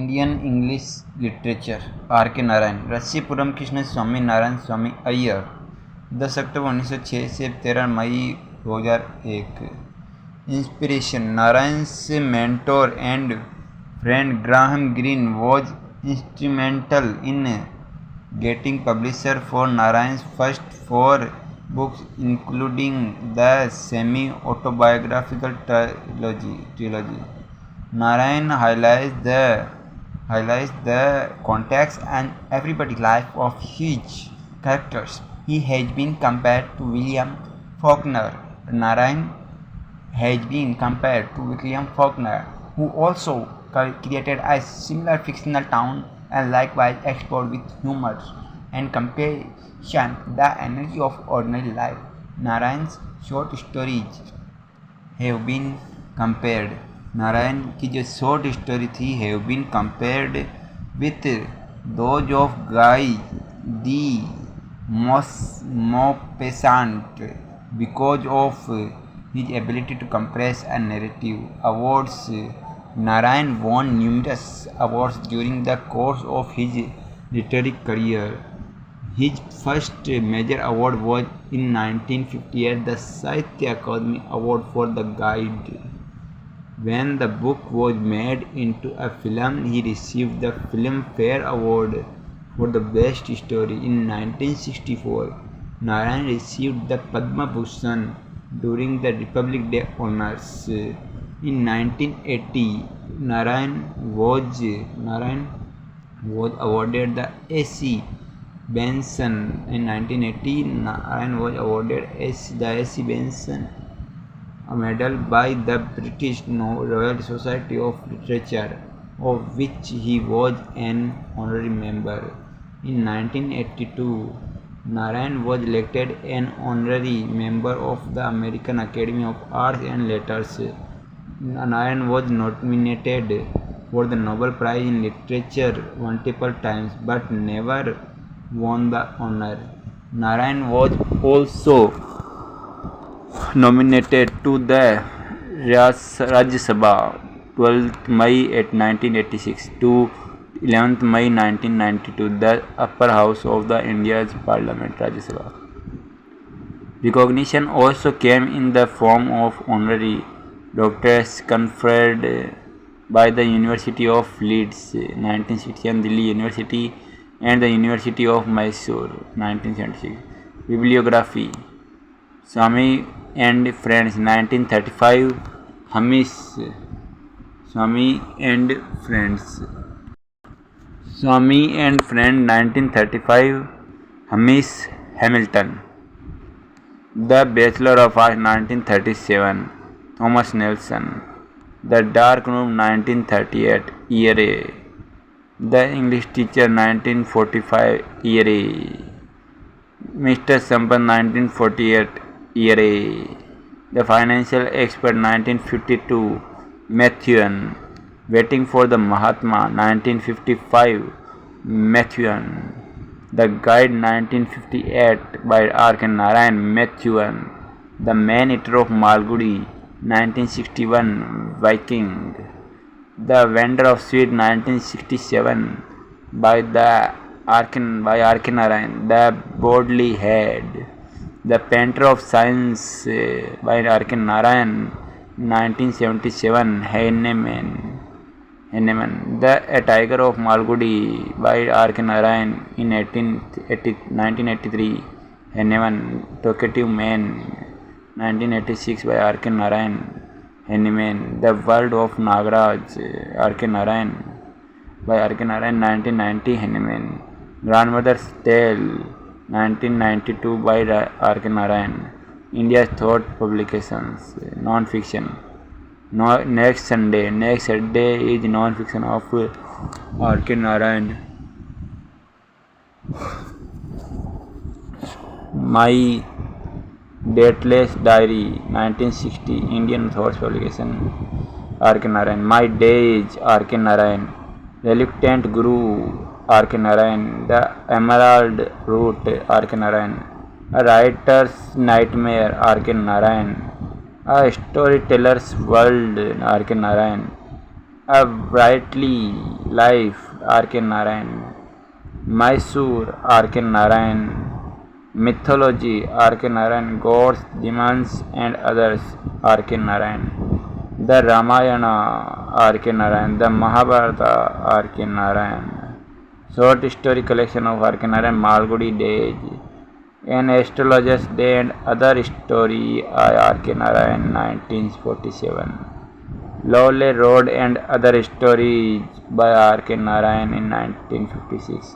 Indian English Literature R. K. Narayan Rasipuram Krishna Swami Narayan स्वामी अय्यर 10 अक्टूबर 1906 से 13 मई 2001 inspiration Narayan's mentor and friend Graham Greene was instrumental in getting publisher for Narayan's first 4 books including the semi-autobiographical trilogy. Narayan highlights the context and everyday life of his characters. He has been compared to William Faulkner. Narayan has been compared to William Faulkner, who also created a similar fictional town and likewise explored with humor and compassion the energy of ordinary life. Narayan's short stories have been compared. Narayan की जो short story थी have been compared with those of Guy de Maupassant because of his ability to compress a narrative. Awards Narayan won numerous awards during the course of his literary career. His first major award was in 1958, the Sahitya Akademi Award for the Guide. When the book was made into a film, he received the Filmfare Award for the Best Story. In 1964, Narayan received the Padma Bhushan during the Republic Day honors. In 1980, Narayan was awarded the A.C. Benson. In 1980, Narayan was awarded the A.C. Benson a medal by the British Royal Society of Literature, of which he was an honorary member. In 1982, Narayan was elected an honorary member of the American Academy of Arts and Letters. Narayan was nominated for the Nobel Prize in Literature multiple times but never won the honor. Narayan was also nominated to the Rajya Sabha 12th May 1986 to 11th May 1992, the upper house of the India's Parliament, Rajya Sabha. Recognition also came in the form of honorary doctorates conferred by the University of Leeds 1967, Delhi University and the University of Mysore 1976. Bibliography Swami and Friends 1935 Hamish Swami and Friends Swami and Friend 1935 Hamish Hamilton. The Bachelor of Arts 1937 Thomas Nelson. The Dark Room 1938 E.R.A. The English Teacher 1945 E.R.A. Mr. Sampan 1948 E.R.A. The Financial Expert 1952 Methuen. Waiting for the Mahatma 1955 Methuen. The Guide 1958 by R. K. Narayan Methuen. The Man-Eater of Malgudi 1961 Viking. The Vendor of Sweet 1967 by R. K. Narayan. The Bodley Head. The Painter of Science by R. K. Narayan 1977 Heinemann. A Tiger of Malgudi by R. K. Narayan in 1983 Heinemann. Talkative Man 1986 by R. K. Narayan Heinemann. The World of Nagaraj R. K. Narayan by R. K. Narayan 1990 Heinemann. Grandmother's Tale 1992 by R. K. Narayan. India's Thought Publications. Non-fiction. Next Sunday is non-fiction of R. K. Narayan. My Dateless Diary 1960 Indian Thoughts Publication R. K. Narayan. My Days R. K. Narayan. Reluctant Guru R. K. Narayan. The Emerald Route R. K. Narayan. A Writer's Nightmare R. K. Narayan. A Storyteller's World R. K. Narayan. A Brightly Life, R.K. Narayan. Mysore, R.K. Narayan. Mythology, R.K. Narayan. Gods, Demons and Others, R.K. Narayan. The Ramayana, R.K. Narayan. The Mahabharata, R.K. Narayan. Short story collection of R.K. Narayan, Malgudi Days. An Astrologer's Day and Other Story, R.K. Narayan, 1947. Lowley Road and Other Stories by R.K. Narayan in 1956.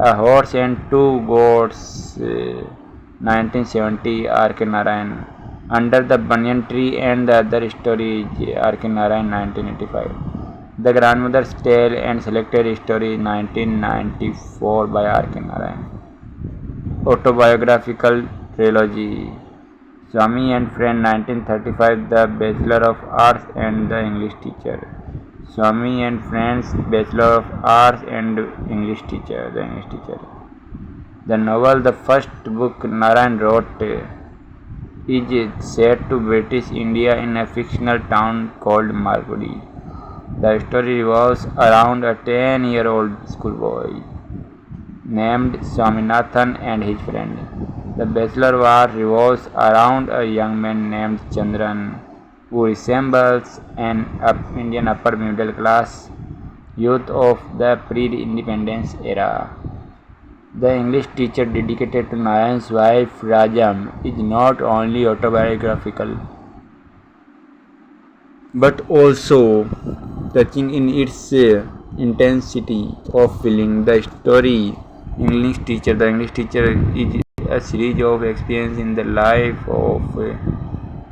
A Horse and Two Goats, 1970, R.K. Narayan. Under the Banyan Tree and the Other Stories, R.K. Narayan, 1985. The Grandmother's Tale and Selected Stories, 1994, by R.K. Narayan. Autobiographical Trilogy. Swami and Friend, 1935, The Bachelor of Arts and the English Teacher. Swami and Friends, Bachelor of Arts and English Teacher, the English Teacher. The novel, the first book Narayan wrote, is set to British India in a fictional town called Malgudi. The story revolves around a 10-year-old schoolboy named Swaminathan and his friend. The Bachelor War revolves around a young man named Chandran who resembles an Indian upper middle class youth of the pre-independence era. The English Teacher, dedicated to Narayan's wife Rajam, is not only autobiographical but also touching in its intensity of feeling. The story English Teacher. The English Teacher is a series of experiences in the life of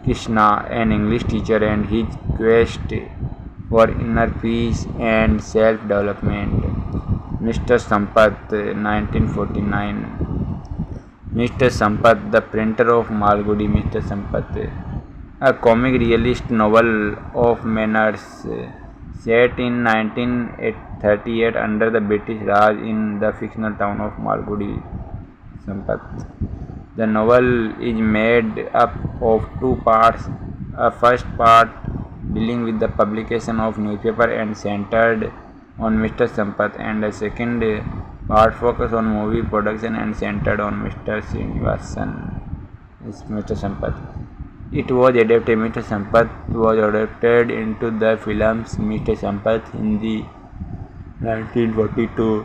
Krishna, an English teacher, and his quest for inner peace and self-development. Mr. Sampath, 1949. Mr. Sampath, the printer of Malgudi. Mr. Sampath, a comic realist novel of manners set in 1938 under the British Raj in the fictional town of Malgudi. Sampath. The novel is made up of two parts. A first part dealing with the publication of newspaper and centered on Mr. Sampath, and a second part focused on movie production and centered on Mr. Srinivasan. Mr. Sampath. It was adapted. Mr. Sampath was adapted into the films Mr. Sampath Hindi 1942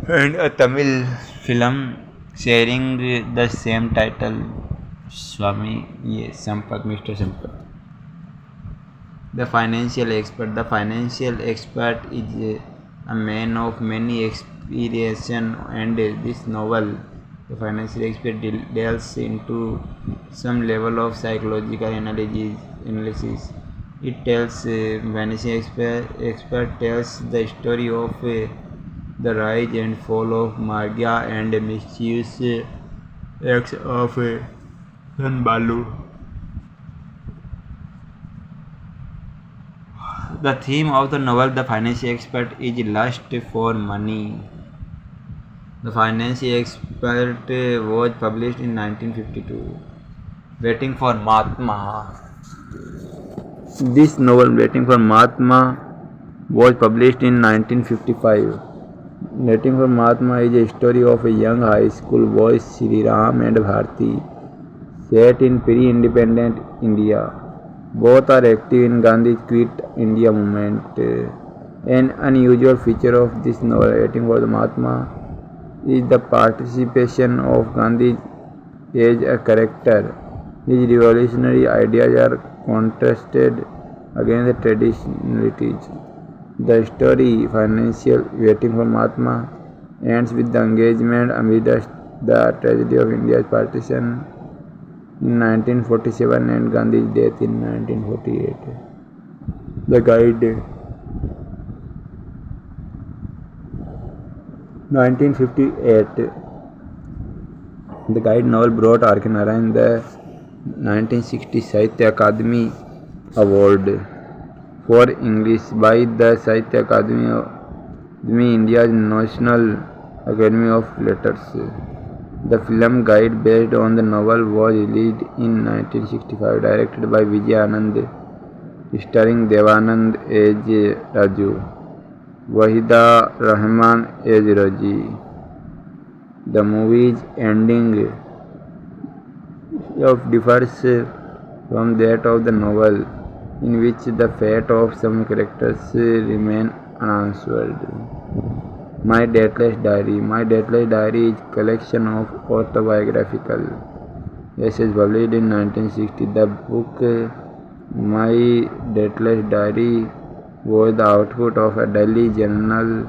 and a Tamil film sharing the same title, Swami Sampath, Mr. Sampath. The Financial Expert. The Financial Expert is a man of many experiences, and this novel, The Financial Expert, delves into some level of psychological analysis. It tells Financial Expert tells the story of the rise and fall of Margia and mischievous acts of San Balu. The theme of the novel, The Financial Expert, is lust for money. The Financial Expert was published in 1952. Waiting for Mahatma. This novel, Waiting for Mahatma, was published in 1955. Waiting for Mahatma is a story of a young high school boy, Sri Ram and Bharti, set in pre-independent India. Both are active in Gandhi's Quit India movement. An unusual feature of this novel, Waiting for the Mahatma, is the participation of Gandhi as a character. His revolutionary ideas are contrasted against the traditionalities. The story, Waiting for Mahatma, ends with the engagement amidst the tragedy of India's partition in 1947 and Gandhi's death in 1948. The Guide. 1958. The Guide novel brought R.K. Narayan the 1960 Sahitya Akademi Award for English by the Sahitya Akademi, India's National Academy of Letters. The film Guide, based on the novel, was released in 1965, directed by Vijay Anand. starring Devanand as Raju, Wahida Rahman as Raji. The movie's ending differs from that of the novel, in which the fate of some characters remain unanswered. My Dateless Diary. My Dateless Diary is a collection of autobiographical essays published in 1960. The book My Dateless Diary was the output of a daily journal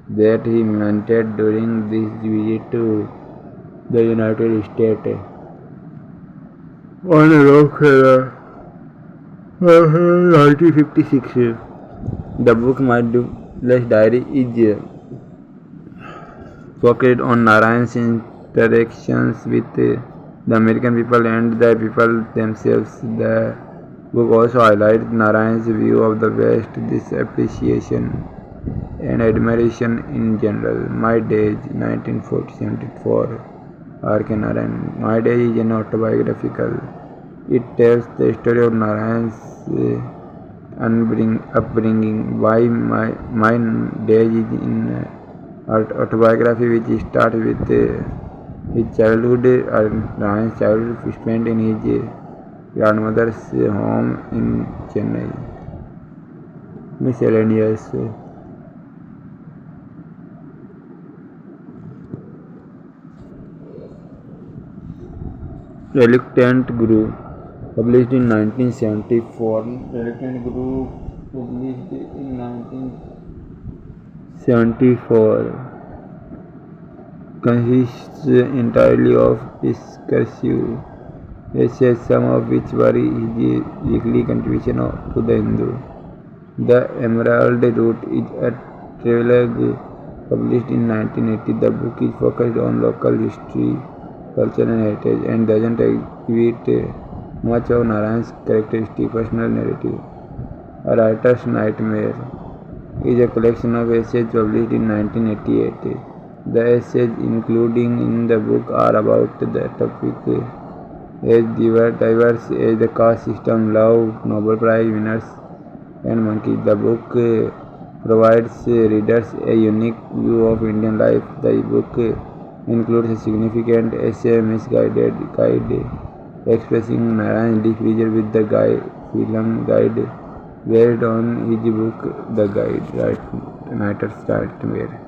that he maintained during this visit to the United States on Rockefeller 1956. The book My Dateless Diary is focused on Narayan's interactions with the American people and the people themselves. The book also highlights Narayan's view of the West, this appreciation and admiration in general. My Days, 1974, R.K. Narayan. My Days is an autobiographical. It tells the story of Narayan's upbringing. Why My Days is in autobiography which starts with his childhood. Narayan's childhood spent in his grandmother's home in Chennai. Miscellaneous. Reluctant Guru, published in 1974. Reluctant Guru, published in 1974, consists entirely of discursive essays, some of which were his weekly contribution to the Hindu. The Emerald Route is a travelogue published in 1980. The book is focused on local history, culture and heritage, and doesn't exhibit much of Narayan's characteristic personal narrative. A Writer's Nightmare is a collection of essays published in 1988. The essays included in the book are about the topic as diverse as the caste system, love, Nobel Prize winners, and monkeys. The book provides readers a unique view of Indian life. The book includes a significant essay, Misguided Guide, expressing Narayan's displeasure with the film Guide, based on his book The Guide, Writer's Nightmare.